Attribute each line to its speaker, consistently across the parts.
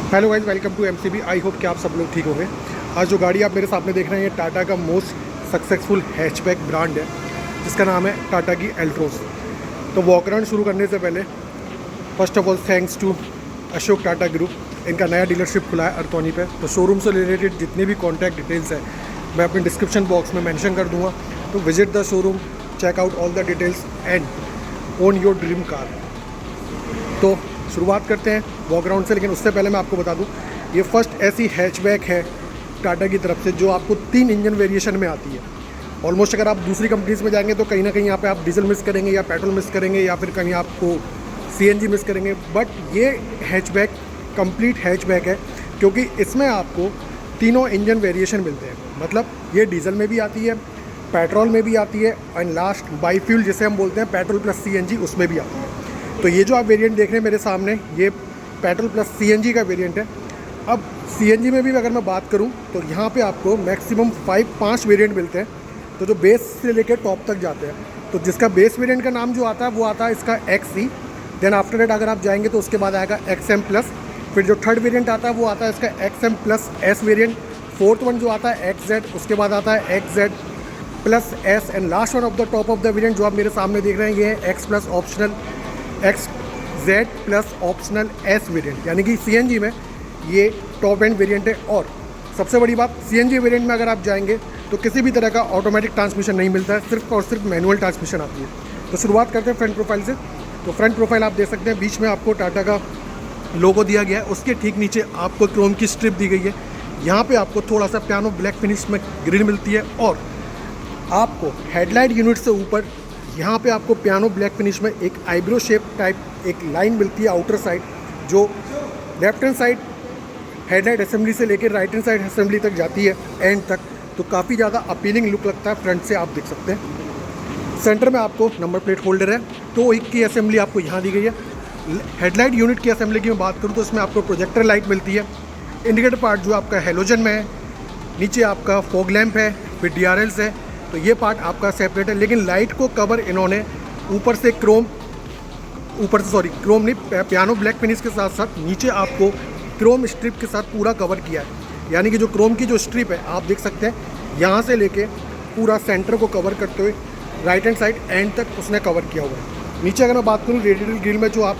Speaker 1: Hello guys, welcome to MCB. I hope कि आप सब लोग ठीक होंगे। आज जो गाड़ी आप मेरे सामने देख रहे हैं ये टाटा का मोस्ट सक्सेसफुल हैचबैक ब्रांड है जिसका नाम है टाटा की एल्ट्रोस। तो वॉक अराउंड शुरू करने से पहले first of all thanks to Ashok Tata group. इनका नया डीलरशिप खुला है अरतौनी पे। तो शोरूम से रिलेटेड जितनी भी कॉन्टैक्ट डिटेल्स है मैं अपने डिस्क्रिप्शन बॉक्स में मेंशन कर दूंगा। तो visit the showroom, check out all the details and own your dream car. तो शुरुआत करते हैं वॉक अराउंड से, लेकिन उससे पहले मैं आपको बता दूं ये फर्स्ट ऐसी हैचबैक है टाटा की तरफ से जो आपको 3 इंजन वेरिएशन में आती है। ऑलमोस्ट अगर आप दूसरी कंपनीज़ में जाएंगे तो कहीं ना कहीं यहाँ पे आप डीजल मिस करेंगे या पेट्रोल मिस करेंगे या फिर कहीं आपको सीएनजी मिस करेंगे। बट ये हैचबैक कंप्लीट हैचबैक है क्योंकि इसमें आपको तीनों इंजन वेरिएशन मिलते हैं। मतलब ये डीजल में भी आती है, पेट्रोल में भी आती है एंड लास्ट बाई फ्यूल जिसे हम बोलते हैं पेट्रोल प्लस सीएनजी उसमें भी आती है। तो ये जो आप वेरिएंट देख रहे हैं मेरे सामने ये पेट्रोल प्लस सीएनजी का वेरिएंट है। अब सीएनजी में भी अगर मैं बात करूं तो यहाँ पे आपको मैक्सिमम 5 वेरिएंट मिलते हैं, तो जो बेस से लेकर टॉप तक जाते हैं। तो जिसका बेस वेरिएंट का नाम जो आता है वो आता है इसका XE। देन आफ्टर डेट अगर आप जाएंगे तो उसके बाद आएगा XM प्लस। फिर जो थर्ड वेरिएंट आता है वो आता है इसका XM plus S variant. Fourth one जो आता है XZ, उसके बाद आता है XZ plus S and last one of the top of the variant जो आप मेरे सामने देख रहे हैं ये है X plus optional XZ plus optional S variant, यानी कि सीएनजी में ये टॉप एंड वेरिएंट है। और सबसे बड़ी बात सीएनजी वेरिएंट में अगर आप जाएंगे तो किसी भी तरह का ऑटोमेटिक ट्रांसमिशन नहीं मिलता है, सिर्फ और सिर्फ मैनुअल ट्रांसमिशन आती है। तो शुरुआत करते हैं फ्रंट प्रोफाइल से। तो फ्रंट प्रोफाइल आप देख सकते हैं बीच में आपको टाटा का लोगो दिया गया है, उसके ठीक नीचे आपको क्रोम की स्ट्रिप दी गई है। यहाँ पर आपको थोड़ा सा पियानो ब्लैक फिनिश में ग्रिल मिलती है और आपको हेडलाइट यूनिट से ऊपर यहाँ पे आपको पियानो ब्लैक फिनिश में एक आईब्रो शेप टाइप एक लाइन मिलती है आउटर साइड, जो left hand side headlight assembly से लेकर राइट हैंड साइड असेंबली तक जाती है एंड तक। तो काफ़ी ज़्यादा अपीलिंग लुक लगता है फ्रंट से, आप देख सकते हैं। सेंटर में आपको नंबर प्लेट होल्डर है, तो एक की असेंबली आपको यहाँ दी गई है। हेडलाइट यूनिट की असेंबली की मैं बात करूँ तो इसमें आपको प्रोजेक्टर लाइट मिलती है। इंडिकेटर पार्ट जो आपका हेलोजन में है, नीचे आपका फॉग लैम्प है, फिर DRLs है, तो ये पार्ट आपका सेपरेट है। लेकिन लाइट को कवर इन्होंने ऊपर से क्रोम नहीं, पियानो ब्लैक फिनिश के साथ साथ नीचे आपको क्रोम स्ट्रिप के साथ पूरा कवर किया है। यानी कि जो क्रोम की जो स्ट्रिप है आप देख सकते हैं यहाँ से लेके पूरा सेंटर को कवर करते हुए राइट हैंड साइड एंड तक उसने कवर किया हुआ है। नीचे अगर मैं बात करूँ रेडियल ग्रिल में जो आप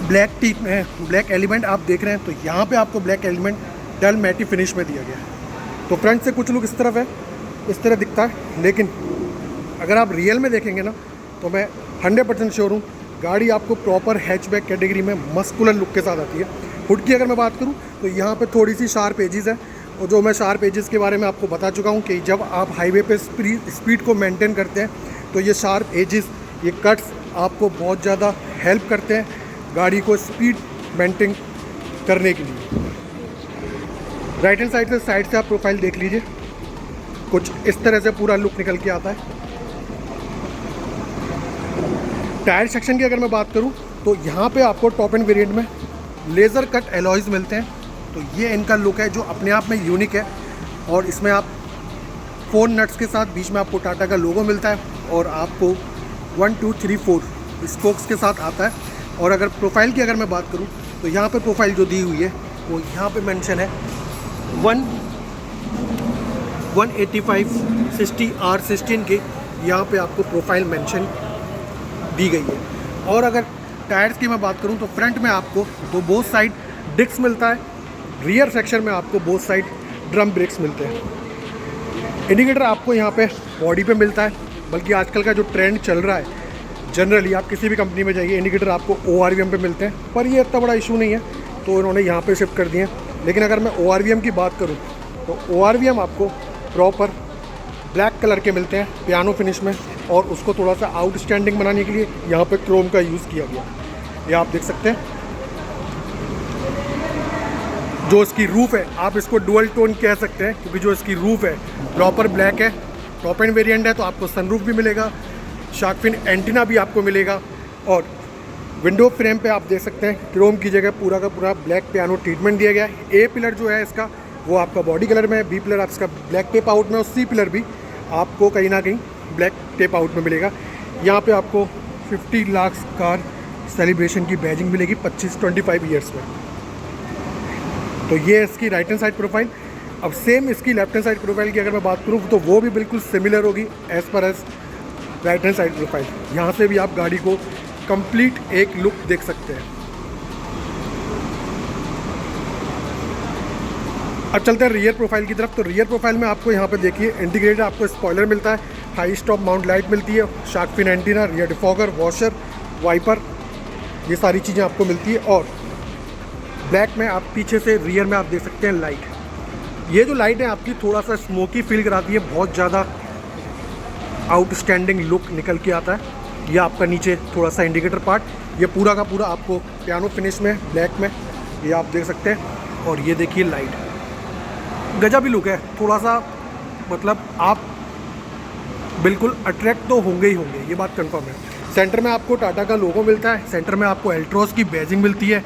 Speaker 1: ब्लैक टीप में ब्लैक एलिमेंट आप देख रहे हैं, तो यहाँ पर आपको ब्लैक एलिमेंट डल मैटी फिनिश में दिया गया है। तो फ्रंट से कुछ लुक इस तरफ है, इस तरह दिखता है। लेकिन अगर आप रियल में देखेंगे ना तो मैं 100% श्योर हूँ गाड़ी आपको प्रॉपर हैचबैक कैटेगरी में मस्कुलर लुक के साथ आती है। हुड की अगर मैं बात करूँ तो यहाँ पे थोड़ी सी शार्प एजेस है, और जो मैं शार्प एजेस के बारे में आपको बता चुका हूँ कि जब आप हाईवे पे स्पीड को मेंटेन करते हैं तो ये शार्प एजेस, ये कट्स आपको बहुत ज़्यादा हेल्प करते हैं गाड़ी को स्पीड मेंटेन करने के लिए। राइट हैंड साइड से आप प्रोफाइल देख लीजिए, कुछ इस तरह से पूरा लुक निकल के आता है। टायर सेक्शन की अगर मैं बात करूं तो यहाँ पे आपको टॉप एंड वेरिएंट में लेज़र कट एलॉयज़ मिलते हैं। तो ये इनका लुक है जो अपने आप में यूनिक है। और इसमें आप 4 नट्स के साथ बीच में आपको टाटा का लोगो मिलता है और आपको 1 2 3 4 स्पोक्स के साथ आता है। और अगर प्रोफाइल की अगर मैं बात करूँ तो यहाँ पर प्रोफाइल जो दी हुई है वो यहाँ पर मैंशन है 185 60 R16 के, यहाँ पे आपको प्रोफाइल मेंशन दी गई है। और अगर टायर्स की मैं बात करूँ तो फ्रंट में आपको बोथ साइड डिस्क मिलता है, रियर सेक्शन में आपको बोथ साइड ड्रम ब्रेक्स मिलते हैं। इंडिकेटर आपको यहाँ पे बॉडी पे मिलता है, बल्कि आजकल का जो ट्रेंड चल रहा है जनरली आप किसी भी कंपनी में जाइए इंडिकेटर आपको ORVM पे मिलते हैं, पर ये इतना बड़ा इशू नहीं है तो इन्होंने यहाँ पर शिफ्ट कर दिए हैं। लेकिन अगर मैं ORVM की बात करूँ तो ORVM आपको प्रॉपर ब्लैक कलर के मिलते हैं पियानो फिनिश में, और उसको थोड़ा सा आउटस्टैंडिंग बनाने के लिए यहाँ पे क्रोम का यूज़ किया गया। ये आप देख सकते हैं। जो इसकी रूफ है आप इसको डुअल टोन कह सकते हैं क्योंकि जो इसकी रूफ है प्रॉपर ब्लैक है। टॉप एंड वेरिएंट है तो आपको सनरूफ भी मिलेगा, शार्क फिन एंटीना भी आपको मिलेगा। और विंडो फ्रेम पे आप देख सकते हैं क्रोम की जगह पूरा का पूरा ब्लैक पियानो ट्रीटमेंट दिया गया है। A पिलर जो है इसका वो आपका बॉडी कलर में है, B पिलर आपका ब्लैक टेप आउट में, और C पिलर भी आपको कहीं ना कहीं ब्लैक टेप आउट में मिलेगा। यहाँ पे आपको 50 लाख कार सेलिब्रेशन की बैजिंग मिलेगी 25 ईयर्स में। तो ये है इसकी राइट हैंड साइड प्रोफाइल। अब सेम इसकी लेफ्ट हैंड साइड प्रोफाइल की अगर मैं बात करूँ तो वो भी बिल्कुल सिमिलर होगी as per as right hand side profile. यहाँ से भी आप गाड़ी को कंप्लीट एक लुक देख सकते हैं। अब चलते हैं रियर प्रोफाइल की तरफ। तो रियर प्रोफाइल में आपको यहाँ पे देखिए इंटीग्रेटेड आपको स्पॉइलर मिलता है, हाई स्टॉप माउंट लाइट मिलती है, shark fin antenna, rear defogger, washer, wiper, ये सारी चीज़ें आपको मिलती है। और ब्लैक में आप पीछे से रियर में आप देख सकते हैं लाइट। ये जो लाइट है आपकी थोड़ा सा स्मोकी फील कराती है, बहुत ज़्यादा आउटस्टैंडिंग लुक निकल के आता है। ये आपका नीचे थोड़ा सा इंडिकेटर पार्ट, ये पूरा का पूरा आपको पियानो फिनिश में ब्लैक में ये आप देख सकते हैं। और ये देखिए लाइट, गजब ही लुक है, थोड़ा सा मतलब आप बिल्कुल अट्रैक्ट तो होंगे ही होंगे, ये बात कंफर्म है। सेंटर में आपको टाटा का लोगो मिलता है, सेंटर में आपको एल्ट्रोस की बैजिंग मिलती है।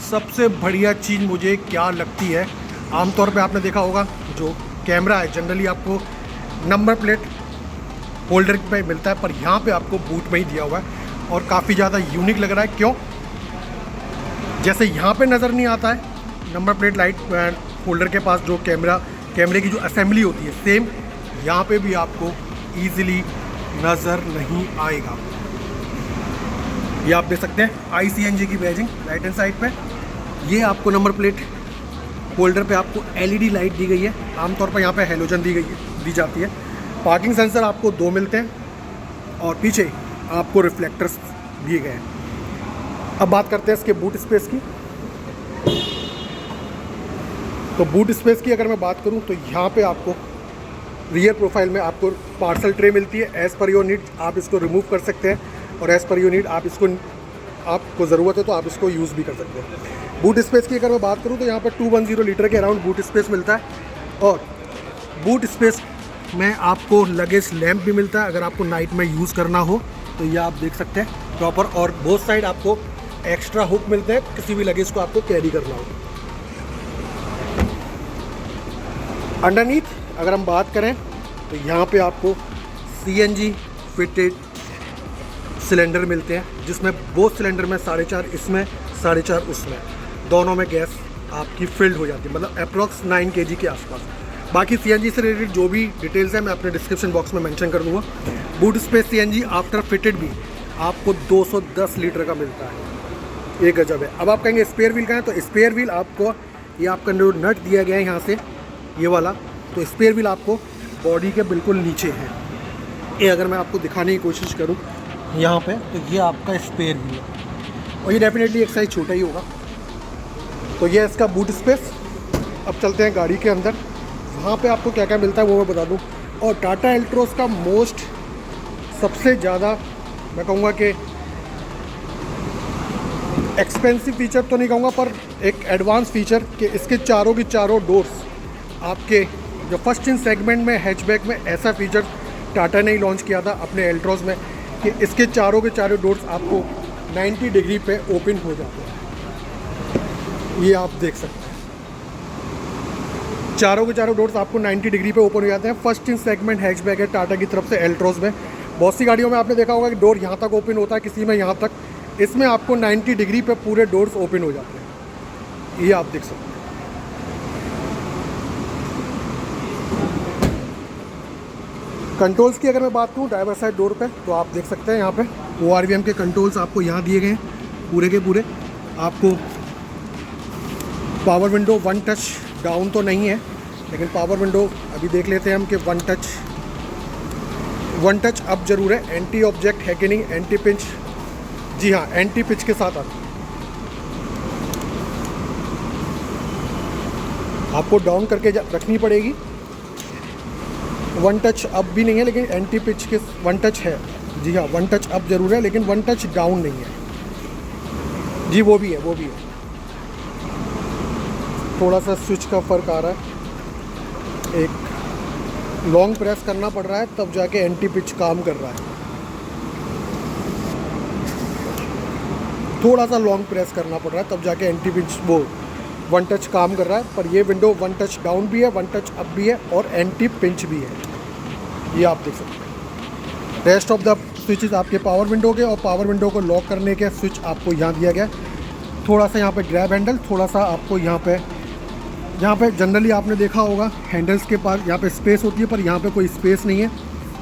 Speaker 1: सबसे बढ़िया चीज़ मुझे क्या लगती है, आमतौर पे आपने देखा होगा जो कैमरा है जनरली आपको नंबर प्लेट होल्डर पे मिलता है, पर यहाँ पे आपको बूट में ही दिया हुआ है और काफ़ी ज़्यादा यूनिक लग रहा है। क्यों? जैसे यहाँ पे नज़र नहीं आता है नंबर प्लेट लाइट होल्डर के पास जो कैमरे की जो असेंबली होती है, सेम यहाँ पे भी आपको ईजिली नज़र नहीं आएगा। ये आप देख सकते हैं ICNG की बैजिंग राइट हैंड साइड पे। ये आपको नंबर प्लेट होल्डर पे आपको LED लाइट दी गई है, आमतौर पर यहाँ पे हेलोजन दी जाती है। पार्किंग सेंसर आपको 2 मिलते हैं और पीछे आपको रिफ्लेक्टर्स दिए गए हैं। अब बात करते हैं इसके बूट स्पेस की। तो बूट स्पेस की अगर मैं बात करूं तो यहाँ पे आपको रियर प्रोफाइल में आपको पार्सल ट्रे मिलती है। एज़ पर योर नीड आप इसको रिमूव कर सकते हैं और एज़ पर योर नीड आपको ज़रूरत है तो आप इसको यूज़ भी कर सकते हैं। बूट स्पेस की अगर मैं बात करूं तो यहाँ पर 210 लीटर के अराउंड बूट स्पेस मिलता है। और बूट स्पेस में आपको लगेज लैम्प भी मिलता है, अगर आपको नाइट में यूज़ करना हो तो ये आप देख सकते हैं प्रॉपर। और बोथ साइड आपको एक्स्ट्रा हुक मिलते हैं किसी भी लगेज को आपको कैरी करना हो। अंडरनीथ अगर हम बात करें तो यहाँ पे आपको CNG फिटेड सिलेंडर मिलते हैं, जिसमें बोथ सिलेंडर में 4.5 इसमें 4.5 उसमें, दोनों में गैस आपकी फिल्ड हो जाती है, मतलब अप्रॉक्स 9 kg के आसपास। बाकी CNG से रिलेटेड जो भी डिटेल्स हैं मैं अपने डिस्क्रिप्शन बॉक्स में मेंशन कर दूँगा। Boot space CNG after fitted भी आपको 210 लीटर का मिलता है, ये गजब है। अब आप कहेंगे स्पेयर व्हील का है, तो स्पेयर व्हील आपको ये आपका जो नट दिया गया है यहाँ से ये वाला, तो स्पेयर व्हील आपको बॉडी के बिल्कुल नीचे है। ये अगर मैं आपको दिखाने की कोशिश करूँ यहाँ पे तो ये आपका स्पेयर व्हील है और ये डेफिनेटली एक साइज़ छोटा ही होगा। तो ये इसका बूट स्पेस। अब चलते हैं गाड़ी के अंदर, वहाँ पे आपको क्या क्या मिलता है वो मैं बता दूँ। और टाटा एल्ट्रोस का मोस्ट सबसे ज़्यादा मैं कहूँगा कि एक्सपेंसिव फीचर तो नहीं कहूँगा, पर एक एडवांस फीचर कि इसके चारों की चारों डोर्स आपके जो फर्स्ट इन सेगमेंट में हैचबैक में ऐसा फीचर टाटा ने ही लॉन्च किया था अपने एल्ट्रोस में कि इसके चारों के चारों डोर्स आपको 90 डिग्री पे ओपन हो जाते हैं। ये आप देख सकते हैं चारों के चारों डोर्स आपको 90 डिग्री पे ओपन हो जाते हैं। फर्स्ट इन सेगमेंट हैचबैक है टाटा की तरफ से एल्ट्रोस में। बहुत सी गाड़ियों में आपने देखा होगा कि डोर यहाँ तक ओपन होता है, किसी में यहाँ तक, इसमें आपको 90 डिग्री पे पूरे डोर्स ओपन हो जाते हैं। ये आप देख सकते हैं। कंट्रोल्स की अगर मैं बात करूँ ड्राइवर साइड डोर पे तो आप देख सकते हैं यहाँ पे ORVM के कंट्रोल्स आपको यहाँ दिए गए हैं पूरे के पूरे। आपको पावर विंडो 1 टच डाउन तो नहीं है, लेकिन पावर विंडो अभी देख लेते हैं हम कि 1 टच अप जरूर है। एंटी ऑब्जेक्ट है कि नहीं, एंटी पिंच, जी हाँ एंटी पिच के साथ आता है। आपको डाउन करके रखनी पड़ेगी। 1 टच अप भी नहीं है लेकिन एंटी पिच के 1 टच है, जी हाँ 1 टच अप जरूर है लेकिन 1 टच डाउन नहीं है जी, वो भी है, वो भी है। थोड़ा सा स्विच का फ़र्क आ रहा है, एक लॉन्ग प्रेस करना पड़ रहा है तब जाके एंटी पिच काम कर रहा है। थोड़ा सा लॉन्ग प्रेस करना पड़ रहा है तब जाके एंटी पिच वो 1 टच काम कर रहा है। पर ये विंडो 1 टच डाउन भी है, 1 टच अप भी है और एंटी पिंच भी है, ये आप देख सकते हैं। रेस्ट ऑफ द स्विचेस आपके पावर विंडो के, और पावर विंडो को लॉक करने के स्विच आपको यहाँ दिया गया। थोड़ा सा यहाँ पे ग्रैब हैंडल, थोड़ा सा आपको यहाँ पे यहाँ पे जनरली आपने देखा होगा हैंडल्स के पास यहाँ पे स्पेस होती है, पर यहाँ पे कोई स्पेस नहीं है।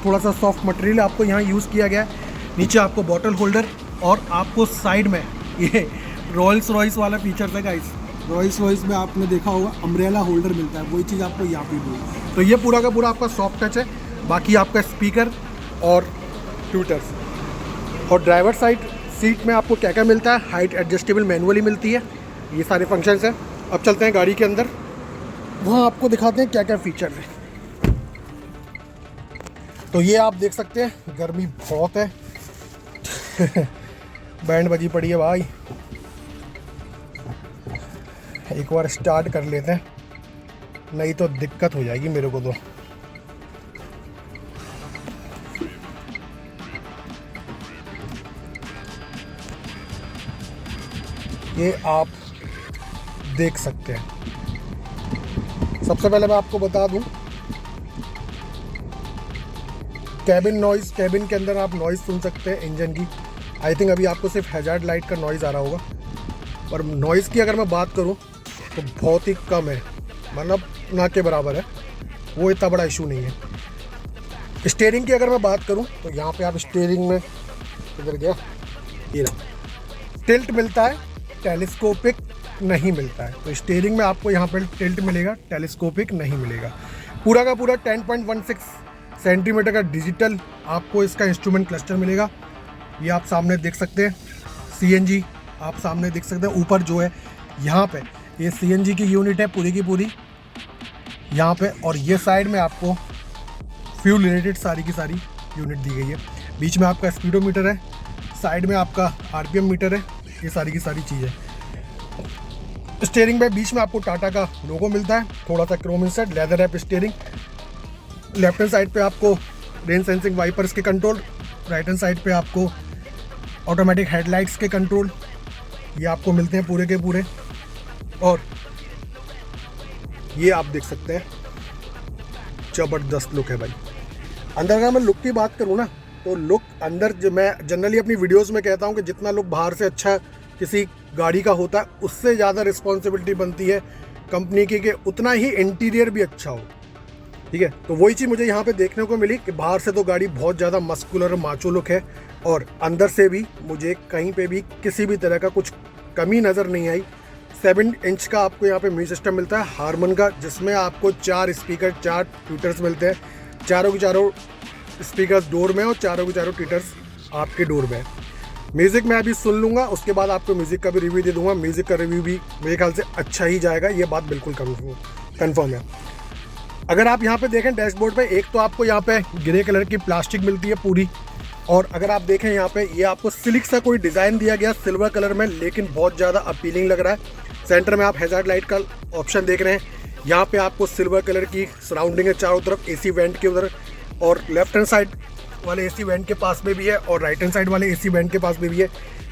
Speaker 1: थोड़ा सा सॉफ्ट मटेरियल आपको यहाँ यूज़ किया गया है। नीचे आपको बॉटल होल्डर और आपको साइड में ये रॉयल्स रॉयस वाला फीचर है गाइस। रॉयल्स रॉयस में आपने देखा होगा अम्ब्रेला होल्डर मिलता है, वही चीज़ आपको यहाँ पे भी। तो ये पूरा का पूरा आपका सॉफ्ट टच है। बाकी आपका स्पीकर और ट्विटर्स। और ड्राइवर साइड सीट में आपको क्या क्या मिलता है, हाइट एडजस्टेबल मैनुअली मिलती है, ये सारे फंक्शंस हैं। अब चलते हैं गाड़ी के अंदर, वहाँ आपको दिखाते हैं क्या क्या फीचर है। तो ये आप देख सकते हैं, गर्मी बहुत है बैंड बजी पड़ी है भाई। एक बार स्टार्ट कर लेते हैं, नहीं तो दिक्कत हो जाएगी मेरे को। तो ये आप देख सकते हैं। सबसे पहले मैं आपको बता दूं, कैबिन नॉइज़, कैबिन के अंदर आप नॉइज़ सुन सकते हैं इंजन की। आई थिंक अभी आपको सिर्फ हैजार्ड लाइट का नॉइज़ आ रहा होगा, पर नॉइज़ की अगर मैं बात करूं तो बहुत ही कम है, मतलब ना के बराबर है, वो इतना बड़ा इशू नहीं है। स्टीयरिंग की अगर मैं बात करूं तो यहाँ पे आप स्टीयरिंग में इधर गया, ये टिल्ट मिलता है, टेलीस्कोपिक नहीं मिलता है। तो स्टीयरिंग में आपको यहाँ पर टिल्ट मिलेगा, टेलीस्कोपिक नहीं मिलेगा। पूरा का पूरा 10.16 सेंटीमीटर का डिजिटल आपको इसका इंस्ट्रूमेंट क्लस्टर मिलेगा। ये आप सामने देख सकते हैं, CNG आप सामने देख सकते हैं। ऊपर जो है यहाँ पे ये CNG की यूनिट है पूरी की पूरी यहाँ पे, और ये साइड में आपको फ्यूल रिलेटेड सारी की सारी यूनिट दी गई है। बीच में आपका स्पीडोमीटर है, साइड में आपका RPM मीटर है, ये सारी की सारी चीज़ें। स्टीयरिंग में बीच में आपको टाटा का लोगो मिलता है, थोड़ा सा Chrome insert, leather wrap steering. Left hand side पे आपको रेन सेंसिंग वाइपर्स के कंट्रोल, राइट हैंड साइड पे आपको ऑटोमेटिक हेडलाइट्स के कंट्रोल, ये आपको मिलते हैं पूरे के पूरे। और ये आप देख सकते हैं, ज़बरदस्त लुक है भाई। अंदर अगर मैं लुक की बात करूँ ना, तो लुक अंदर जो मैं जनरली अपनी वीडियोस में कहता हूँ कि जितना लुक बाहर से अच्छा किसी गाड़ी का होता है, उससे ज़्यादा रिस्पॉन्सिबिलिटी बनती है कंपनी की कि उतना ही इंटीरियर भी अच्छा हो। ठीक है, तो वही चीज़ मुझे यहाँ पे देखने को मिली कि बाहर से तो गाड़ी बहुत ज़्यादा मस्कुलर माचो लुक है, और अंदर से भी मुझे कहीं पे भी किसी भी तरह का कुछ कमी नज़र नहीं आई। 7 इंच का आपको यहाँ पे म्यूजिक सिस्टम मिलता है हारमन का, जिसमें आपको 4 स्पीकर, 4 ट्विटर्स मिलते हैं। चारों के चारों स्पीकर्स डोर में और चारों के चारों ट्विटर्स आपके डोर में। म्यूज़िक मैं अभी सुन लूँगा, उसके बाद आपको म्यूज़िक का भी रिव्यू दे दूँगा। म्यूज़िक का रिव्यू भी मेरे ख्याल से अच्छा ही जाएगा, ये बात बिल्कुल कन्फर्म है। अगर आप यहाँ पे देखें डैशबोर्ड पे, एक तो आपको यहाँ पे ग्रे कलर की प्लास्टिक मिलती है पूरी, और अगर आप देखें यहाँ पे ये आपको सिल्क सा कोई डिज़ाइन दिया गया सिल्वर कलर में, लेकिन बहुत ज़्यादा अपीलिंग लग रहा है। सेंटर में आप हैजार्ड लाइट का ऑप्शन देख रहे हैं, यहाँ पे आपको सिल्वर कलर की सराउंडिंग है चारों तरफ, AC वेंट के उधर, और लेफ्ट हैंड साइड वाले AC वेंट के पास में भी है, और राइट हैंड साइड वाले AC वेंट के पास में भी है।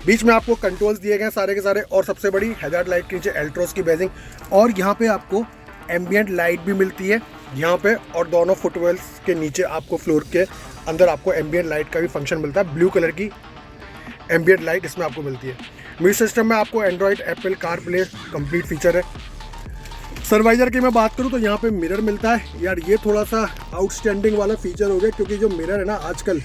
Speaker 1: बीच में आपको कंट्रोल्स दिए गए हैं सारे के सारे, और सबसे बड़ी हैजार्ड लाइट के नीचे एल्ट्रोस की बेजिंग, और यहाँ पे आपको एम्बियंट लाइट भी मिलती है यहाँ पे, और दोनों फुटवेल्स के नीचे आपको फ्लोर के अंदर आपको एम्बियंट लाइट का भी फंक्शन मिलता है। ब्लू कलर की एम्बियंट लाइट इसमें आपको मिलती है। म्यूजिक सिस्टम में आपको Android, Apple CarPlay complete feature है। सनवाइजर की मैं बात करूं तो यहाँ पे मिरर मिलता है। यार ये थोड़ा सा आउटस्टैंडिंग वाला फीचर हो गया, क्योंकि जो मिरर है ना आजकल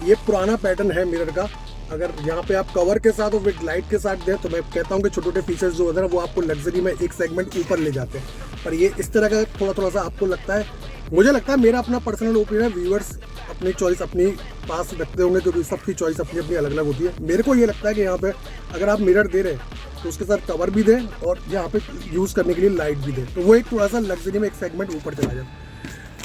Speaker 1: ये पुराना पैटर्न है मिरर का। अगर यहाँ पे आप कवर के साथ और विद लाइट के साथ दें तो मैं कहता हूँ कि छोटे छोटे फीचर्स जो होते हैं वो आपको लग्जरी में एक सेगमेंट ऊपर ले जाते हैं, पर ये इस तरह का थोड़ा सा आपको लगता है। मुझे लगता है, मेरा अपना पर्सनल ओपिनियन है, व्यूअर्स अपनी चॉइस अपनी पास रखते होंगे, क्योंकि सबकी चॉइस अपनी अपनी अलग अलग होती है। मेरे को ये लगता है कि यहाँ पे अगर आप मिरर दे रहे हैं तो उसके साथ कवर भी दें और यहाँ पे यूज़ करने के लिए लाइट भी दें, तो वो एक थोड़ा सा लग्जरी में एक सेगमेंट ऊपर चला जाए।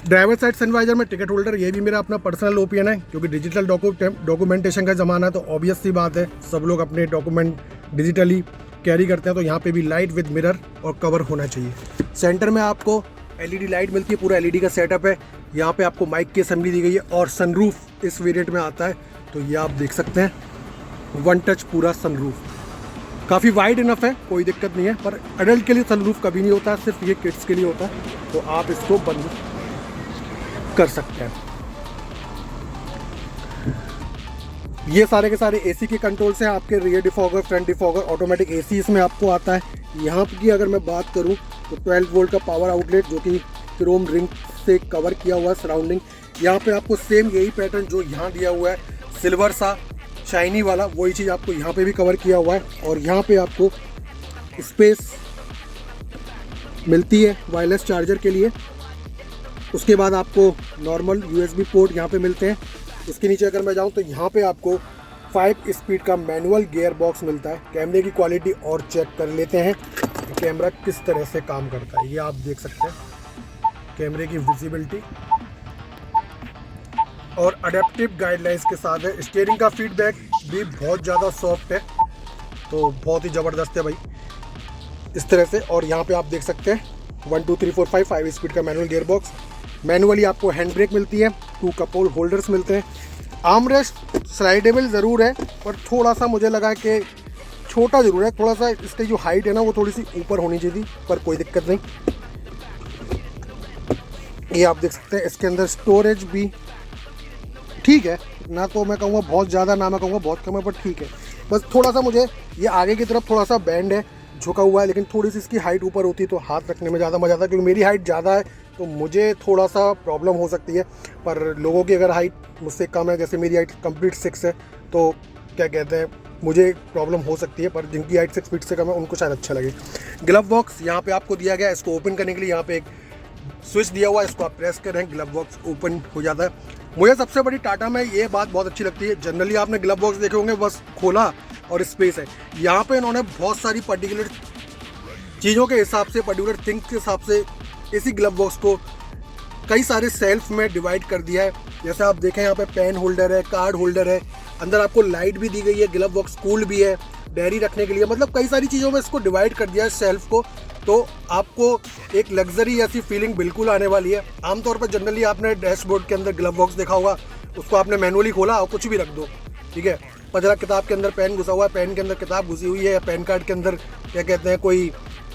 Speaker 1: ड्राइवर साइड सनवाइजर में टिकट होल्डर, ये भी मेरा अपना पर्सनल ओपिनियन है, क्योंकि डिजिटल डॉक्यूमेंटेशन का ज़माना है, तो ऑब्वियस सी बात है सब लोग अपने डॉक्यूमेंट डिजिटली कैरी करते हैं, तो यहाँ पे भी लाइट विद मिरर और कवर होना चाहिए। सेंटर में आपको LED लाइट मिलती है, पूरा LED का सेटअप है। यहाँ पे आपको माइक की असेंबली दी गई है, और सनरूफ इस वेरिएंट में आता है, तो ये आप देख सकते हैं 1 टच पूरा सनरूफ, काफ़ी वाइड इनफ है, कोई दिक्कत नहीं है। पर एडल्ट के लिए सनरूफ कभी नहीं होता, सिर्फ ये किड्स के लिए होता है, तो आप इसको बंद कर सकते हैं। ये सारे के सारे एसी के कंट्रोल्स हैं आपके, rear defogger, front defogger, automatic AC इसमें आपको आता है। यहाँ की अगर मैं बात करूँ तो 12 वोल्ट का पावर आउटलेट जो कि क्रोम रिंग से कवर किया हुआ है सराउंडिंग। यहाँ पे आपको सेम यही पैटर्न जो यहाँ दिया हुआ है सिल्वर सा शाइनी वाला, वही चीज़ आपको यहाँ पे भी कवर किया हुआ है। और यहाँ पे आपको स्पेस मिलती है वायरलेस चार्जर के लिए। उसके बाद आपको नॉर्मल USB पोर्ट यहाँ पे मिलते हैं। इसके नीचे अगर मैं जाऊँ तो यहाँ पे आपको 5 स्पीड का मैनुअल गियर बॉक्स मिलता है। कैमरे की क्वालिटी और चेक कर लेते हैं कि कैमरा किस तरह से काम करता है। ये आप देख सकते हैं कैमरे की विजिबिलिटी और अडेप्टिव गाइडलाइंस के साथ है। स्टीयरिंग का फीडबैक भी बहुत ज़्यादा सॉफ्ट है, तो बहुत ही ज़बरदस्त है भाई इस तरह से। और यहाँ पे आप देख सकते हैं 1 2 3 4 5 स्पीड का मैनुअल गियर बॉक्स। मैनुअली आपको हैंड ब्रेक मिलती है, 2 कप होल्डर्स मिलते हैं। आर्मरेस्ट स्लाइडेबल ज़रूर है पर थोड़ा सा मुझे लगा कि छोटा ज़रूर है, थोड़ा सा इसकी जो हाइट है ना वो थोड़ी सी ऊपर होनी चाहिए थी, पर कोई दिक्कत नहीं। ये आप देख सकते हैं इसके अंदर स्टोरेज भी ठीक है, ना तो मैं कहूँगा बहुत ज़्यादा, ना मैं कहूँगा बहुत कम है, पर ठीक है। बस थोड़ा सा मुझे ये आगे की तरफ थोड़ा सा बैंड है, झुका हुआ है, लेकिन थोड़ी सी इसकी हाइट ऊपर होती तो हाथ रखने में ज़्यादा मज़ा आता, क्योंकि मेरी हाइट ज़्यादा है तो मुझे थोड़ा सा प्रॉब्लम हो सकती है। पर लोगों की अगर हाइट मुझसे कम है, जैसे मेरी हाइट कंप्लीट 6 है, तो क्या कहते हैं मुझे प्रॉब्लम हो सकती है, पर जिनकी हाइट 6 फीट से कम है उनको शायद अच्छा लगे। ग्लव बॉक्स यहाँ पे आपको दिया गया है। इसको ओपन करने के लिए यहाँ पे एक स्विच दिया हुआ है, इसको आप प्रेस करें ग्लव बॉक्स ओपन हो जाता है। मुझे सबसे बड़ी टाटा में ये बात बहुत अच्छी लगती है, जनरली आपने ग्लव बॉक्स देखे होंगे बस खोला और स्पेस है। यहाँ पे इन्होंने बहुत सारी पर्टिकुलर चीज़ों के हिसाब से, पर्टिकुलर थिंग के हिसाब से इसी ग्लव बॉक्स को कई सारे सेल्फ में डिवाइड कर दिया है। जैसे आप देखें यहाँ पे पेन होल्डर है, कार्ड होल्डर है, अंदर आपको लाइट भी दी गई है, ग्लव बॉक्स कूल भी है, डायरी रखने के लिए, मतलब कई सारी चीज़ों में इसको डिवाइड कर दिया है सेल्फ को। तो आपको एक लग्जरी ऐसी फीलिंग बिल्कुल आने वाली है। आमतौर पर जनरली आपने डैशबोर्ड के अंदर ग्लव बॉक्स देखा होगा, उसको आपने मैनुअली खोला और कुछ भी रख दो, ठीक है। पर जरा किताब के अंदर पेन घुसा हुआ है, पेन के अंदर किताब घुसी हुई है, या पैन कार्ड के अंदर क्या कहते हैं कोई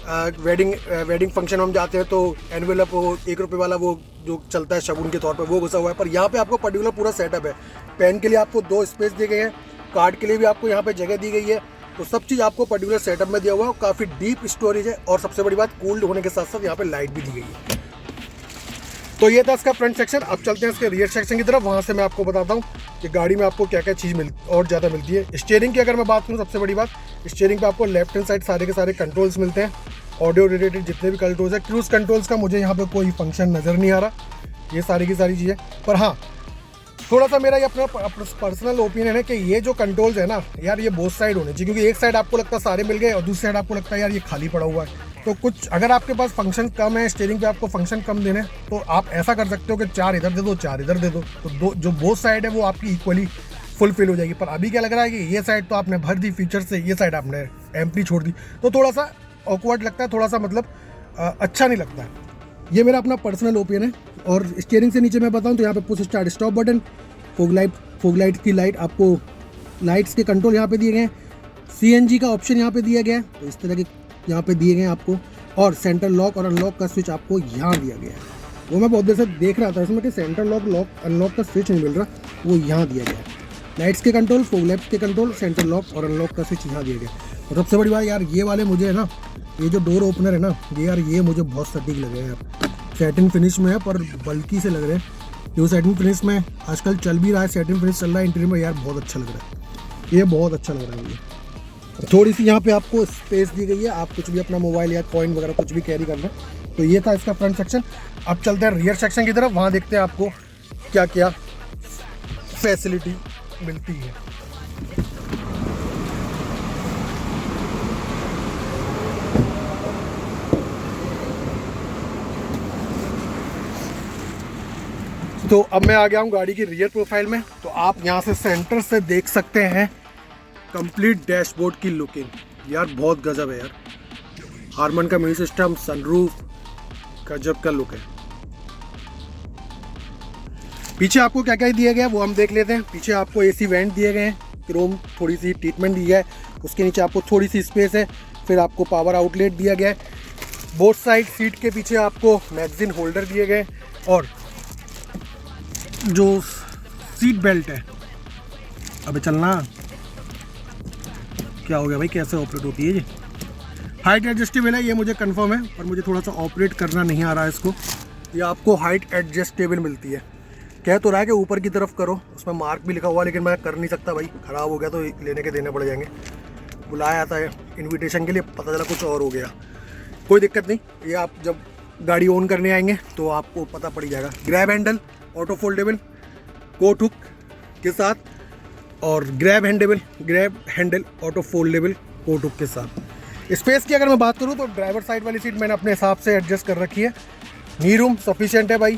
Speaker 1: वेडिंग फंक्शन हम जाते हैं तो एनवेलप वो 1 रुपये वाला वो जो चलता है शगुन के तौर पे वो घुसा हुआ है। पर यहाँ पे आपको पर्टिकुलर पूरा सेटअप है। पेन के लिए आपको 2 स्पेस दिए गए हैं, कार्ड के लिए भी आपको यहाँ पे जगह दी गई है, तो सब चीज़ आपको पर्टिकुलर सेटअप में दिया हुआ है। काफ़ी डीप स्टोरेज है और सबसे बड़ी बात कूल्ड होने के साथ साथ यहाँ पे लाइट भी दी गई है। तो ये था इसका फ्रंट सेक्शन। अब चलते हैं इसके रियर सेक्शन की तरफ, वहाँ से मैं आपको बताता हूँ कि गाड़ी में आपको क्या क्या चीज़ और ज़्यादा मिलती है। स्टीयरिंग की अगर मैं बात करूँ, सबसे बड़ी बात स्टीयरिंग पे आपको लेफ्ट हैंड साइड सारे के सारे कंट्रोल्स मिलते हैं, ऑडियो रिलेटेड जितने भी कंट्रोल्स है। क्रूज कंट्रोल्स का मुझे यहाँ पे कोई फंक्शन नज़र नहीं आ रहा, ये सारी की सारी चीज़ें। पर हाँ, थोड़ा सा मेरा ये अपना पर्सनल ओपिनियन है कि ये जो कंट्रोल्स है ना यार, ये बोथ साइड होने चाहिए, क्योंकि एक साइड आपको लगता है सारे मिल गए और दूसरी साइड आपको लगता है यार ये खाली पड़ा हुआ है। तो कुछ अगर आपके पास फंक्शन कम है, स्टीयरिंग पे आपको फंक्शन कम देने, तो आप ऐसा कर सकते हो कि 4 इधर दे दो, 4 इधर दे दो, तो जो बोथ साइड है वो आपकी इक्वली फुलफिल हो जाएगी। पर अभी क्या लग रहा है कि ये साइड तो आपने भर दी फीचर से, ये साइड आपने एम्प्टी छोड़ दी, तो थोड़ा सा ऑकवर्ड लगता है, थोड़ा सा मतलब अच्छा नहीं लगता है। ये मेरा अपना पर्सनल ओपिनियन है। और स्टीयरिंग से नीचे मैं बताऊँ तो यहाँ पे push start stop button, fog light की लाइट, आपको लाइट्स के कंट्रोल यहाँ पे दिए गए हैं, CNG का ऑप्शन यहाँ पे दिया गया है, तो इस तरह के यहाँ पे दिए गए हैं आपको। और सेंटर लॉक और अनलॉक का स्विच आपको यहाँ दिया गया है। वो मैं बहुत देर से देख रहा था इसमें कि सेंटर लॉक अनलॉक का स्विच नहीं मिल रहा, वो यहाँ दिया गया है। लाइट्स के कंट्रोल, फोग लाइट्स के कंट्रोल, सेंटर लॉक और अनलॉक का स्विच यहाँ दिया गया। और सबसे बड़ी बात यार, ये वाले मुझे है ना, ये जो डोर ओपनर है ना, ये यार ये मुझे बहुत सटीक लग रहे हैं यार। सैटिन फिनिश में है पर बल्कि से लग रहे हैं, जो सैटिन फिनिश में आजकल चल भी रहा है, सैटिन फिनिश चल रहा है इंटीरियर में यार, बहुत अच्छा लग रहा है, ये बहुत अच्छा लग रहा है मुझे। थोड़ी सी यहाँ पे आपको स्पेस दी गई है, आप कुछ भी अपना मोबाइल या कॉइन वगैरह कुछ भी कैरी कर लें। तो ये था इसका फ्रंट सेक्शन। अब चलते हैं रियर सेक्शन की तरफ, वहाँ देखते हैं आपको क्या क्या फैसिलिटी मिलती है। तो अब मैं आ गया हूँ गाड़ी की रियर प्रोफाइल में। तो आप यहाँ से सेंटर से देख सकते हैं कंप्लीट डैशबोर्ड की लुकिंग, यार बहुत गजब है यार। हारमन का म्यूजिक सिस्टम, सनरूफ, गजब का लुक है। पीछे आपको क्या क्या दिया गया है वो हम देख लेते हैं। पीछे आपको AC वेंट दिए गए हैं, क्रोम थोड़ी सी ट्रीटमेंट दी है, उसके नीचे आपको थोड़ी सी स्पेस है। फिर आपको पावर आउटलेट दिया गया है। बोथ साइड सीट के पीछे आपको मैगजीन होल्डर दिए गए, और जो सीट बेल्ट है अबे चलना, क्या हो गया भाई, कैसे ऑपरेट होती है ये? हाइट एडजस्टेबल है ये मुझे कंफर्म है, पर मुझे थोड़ा सा ऑपरेट करना नहीं आ रहा है इसको। ये आपको हाइट एडजस्टेबल मिलती है। कह तो रहा है कि ऊपर की तरफ करो, उसमें मार्क भी लिखा हुआ है, लेकिन मैं कर नहीं सकता भाई, ख़राब हो गया तो लेने के देने पड़ जाएंगे। बुलाया था इनविटेशन के लिए, पता चला कुछ और हो गया। कोई दिक्कत नहीं, ये आप जब गाड़ी ऑन करने आएंगे तो आपको पता पड़ जाएगा। Grab handle auto foldable coat hook के साथ, और grab handle auto foldable coat hook के साथ। स्पेस की अगर मैं बात करूँ तो ड्राइवर साइड वाली सीट मैंने अपने हिसाब से एडजस्ट कर रखी है। नी रूम सफिशिएंट है भाई,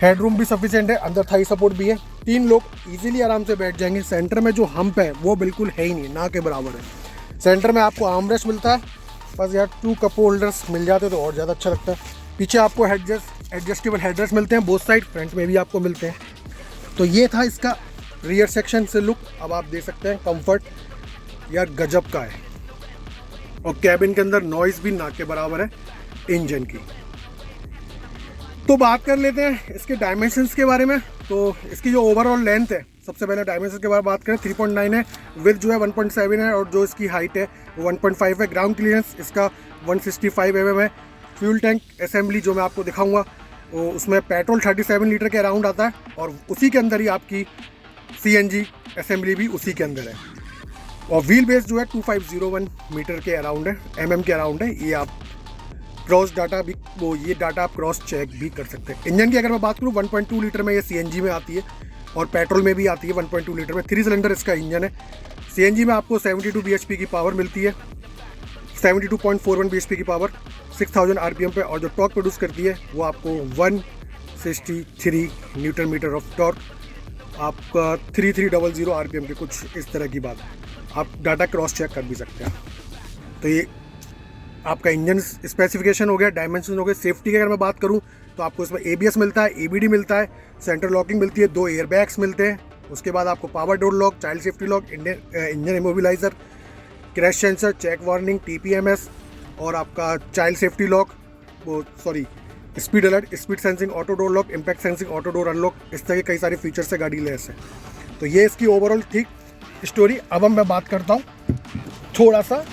Speaker 1: हेड रूम भी सफिशिएंट है, अंदर थाई सपोर्ट भी है, 3 लोग इजीली आराम से बैठ जाएंगे। सेंटर में जो हम्प है वो बिल्कुल है ही नहीं, ना के बराबर है। सेंटर में आपको आर्मरेस्ट मिलता है, बस यार 2 कप होल्डर्स मिल जाते तो और ज़्यादा अच्छा लगता है। पीछे आपको एडजस्टेबल हेडरेस्ट मिलते हैं बोथ साइड, फ्रंट में भी आपको मिलते हैं। तो ये था इसका रियर सेक्शन से लुक। अब आप देख सकते हैं कंफर्ट यार गजब का है, और कैबिन के अंदर नॉइज़ भी ना के बराबर है इंजन की। तो बात कर लेते हैं इसके डायमेंशंस के बारे में। तो इसकी जो ओवरऑल लेंथ है, सबसे पहले डायमेंशन के बारे में बात करें, 3.9 है, विड्थ जो है 1.7 है, और जो इसकी हाइट है वो 1.5 है। ग्राउंड क्लियरेंस इसका 165 mm है। फ्यूल टैंक असेंबली जो मैं आपको दिखाऊंगा वो उसमें पेट्रोल 37 लीटर के अराउंड आता है, और उसी के अंदर ही आपकी CNG असेंबली भी उसी के अंदर है। और व्हील बेस जो है 2501 मीटर के अराउंड है, mm के अराउंड है। ये आप क्रॉस डाटा भी ये डाटा आप क्रॉस चेक भी कर सकते हैं। इंजन की अगर मैं बात करूँ 1.2 लीटर में ये CNG में आती है, और पेट्रोल में भी आती है 1.2 लीटर में। 3 सिलेंडर इसका इंजन है। CNG में आपको 72 bhp की पावर मिलती है, 72.41 bhp की पावर 6000 RPM पे, और जो टॉर्क प्रोड्यूस करती है वो आपको 163 न्यूटन मीटर ऑफ टॉर्क, आपका 3300 RPM के कुछ इस तरह की बात। आप डाटा क्रॉस चेक कर भी सकते हैं। तो ये आपका इंजन स्पेसिफिकेशन हो गया, डायमेंशन हो गए। सेफ्टी की अगर मैं बात करूं तो आपको इसमें ABS मिलता है, EBD मिलता है, सेंटर लॉकिंग मिलती है, 2 एयरबैग्स मिलते हैं। उसके बाद आपको power door lock, child safety lock, engine immobiliser, crash sensor, check warning, TPMS, और आपका child safety lock, speed alert, speed sensing auto door lock, impact sensing auto door unlock, इस तरह के कई सारे फीचर्स से गाड़ी लेस है। तो ये इसकी ओवरऑल थी स्टोरी। अब मैं बात करता हूँ थोड़ा सा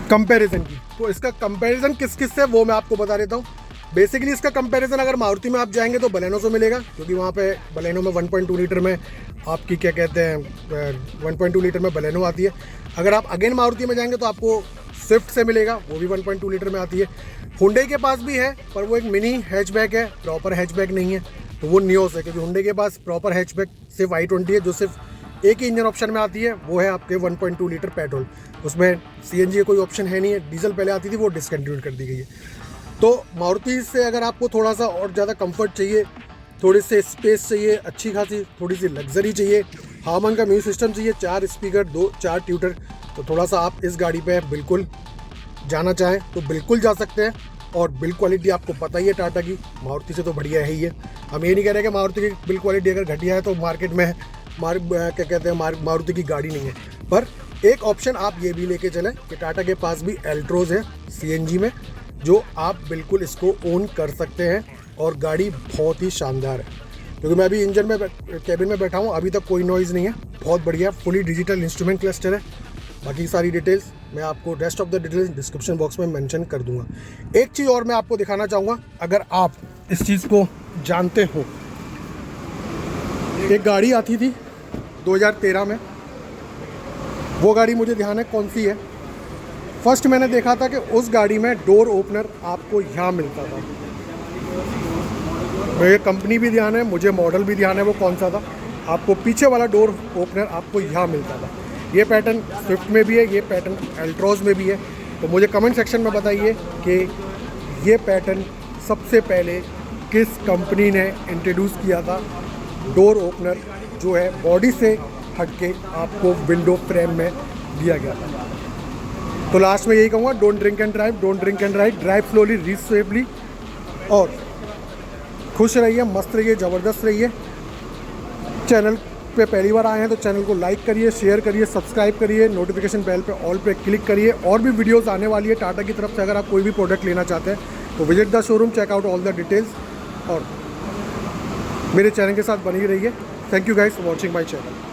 Speaker 1: कंपैरिजन की। तो इसका कंपैरिजन किस से वो मैं आपको बता देता हूँ। बेसिकली इसका कंपैरिजन अगर मारुति में आप जाएंगे तो बलेनो से मिलेगा, क्योंकि वहाँ पे बलेनो में 1.2 लीटर में आपकी क्या कहते हैं 1.2 लीटर में बलेनो आती है। अगर आप अगेन मारुति में जाएंगे तो आपको स्विफ्ट से मिलेगा, वो भी 1.2 लीटर में आती है। हुंडई के पास भी है, पर वो एक मिनी हैचबैक है, प्रॉपर हैचबैक नहीं है, तो वो नियोस है। क्योंकि हुंडई के पास प्रॉपर हैचबैक सिर्फ i20 है, जो सिर्फ एक ही इंजन ऑप्शन में आती है, वो है आपके 1.2 लीटर पेट्रोल। उसमें CNG का कोई ऑप्शन है नहीं है। डीजल पहले आती थी, वो डिसकंटिन्यू कर दी गई है। तो मारुति से अगर आपको थोड़ा सा और ज़्यादा कंफर्ट चाहिए, थोड़ी सी स्पेस चाहिए, अच्छी खासी थोड़ी सी लग्जरी चाहिए, हार्मन का म्यूजिक सिस्टम चाहिए, 4 स्पीकर, 4 ट्यूटर, तो थोड़ा सा आप इस गाड़ी पे बिल्कुल जाना चाहें तो बिल्कुल जा सकते हैं। और बिल्ड क्वालिटी आपको पता ही है टाटा की, मारुति से तो बढ़िया है ही है। हम ये नहीं कह रहे कि मारुति की बिल्ड क्वालिटी अगर घटिया है तो मार्केट में क्या कहते हैं मारुति की गाड़ी नहीं है। पर एक ऑप्शन आप ये भी लेके चलें कि टाटा के पास भी एल्ट्रोज है CNG में, जो आप बिल्कुल इसको ओन कर सकते हैं, और गाड़ी बहुत ही शानदार है। क्योंकि मैं अभी इंजन में कैबिन में बैठा हूँ, अभी तक कोई नॉइज़ नहीं है, बहुत बढ़िया, फुली डिजिटल इंस्ट्रूमेंट क्लस्टर है। बाकी सारी डिटेल्स मैं आपको rest of the details description box में मेंशन कर दूंगा। एक चीज़ और मैं आपको दिखाना चाहूँगा, अगर आप इस चीज़ को जानते हो, एक गाड़ी आती थी 2013 में, वो गाड़ी मुझे ध्यान है कौन सी है। फर्स्ट मैंने देखा था कि उस गाड़ी में डोर ओपनर आपको यहाँ मिलता था। मुझे कंपनी भी ध्यान है, मुझे मॉडल भी ध्यान है वो कौन सा था। आपको पीछे वाला डोर ओपनर आपको यहाँ मिलता था। ये पैटर्न स्विफ्ट में भी है, ये पैटर्न एल्ट्रोज में भी है। तो मुझे कमेंट सेक्शन में बताइए कि ये पैटर्न सबसे पहले किस कंपनी ने इंट्रोड्यूस किया था। डोर ओपनर जो है बॉडी से हटके आपको विंडो फ्रेम में दिया गया था। तो लास्ट में यही कहूँगा, don't drink and drive, don't drink and ride, drive slowly, reach safely, और खुश रहिए, मस्त रहिए, ज़बरदस्त रहिए। चैनल पे पहली बार आए हैं तो चैनल को लाइक करिए, शेयर करिए, सब्सक्राइब करिए, नोटिफिकेशन बेल पे ऑल पे क्लिक करिए। और भी वीडियोस आने वाली है टाटा की तरफ से। अगर आप कोई भी प्रोडक्ट लेना चाहते हैं तो visit the showroom, check out all the details और मेरे चैनल के साथ बनी रहिए। Thank you guys for watching my channel.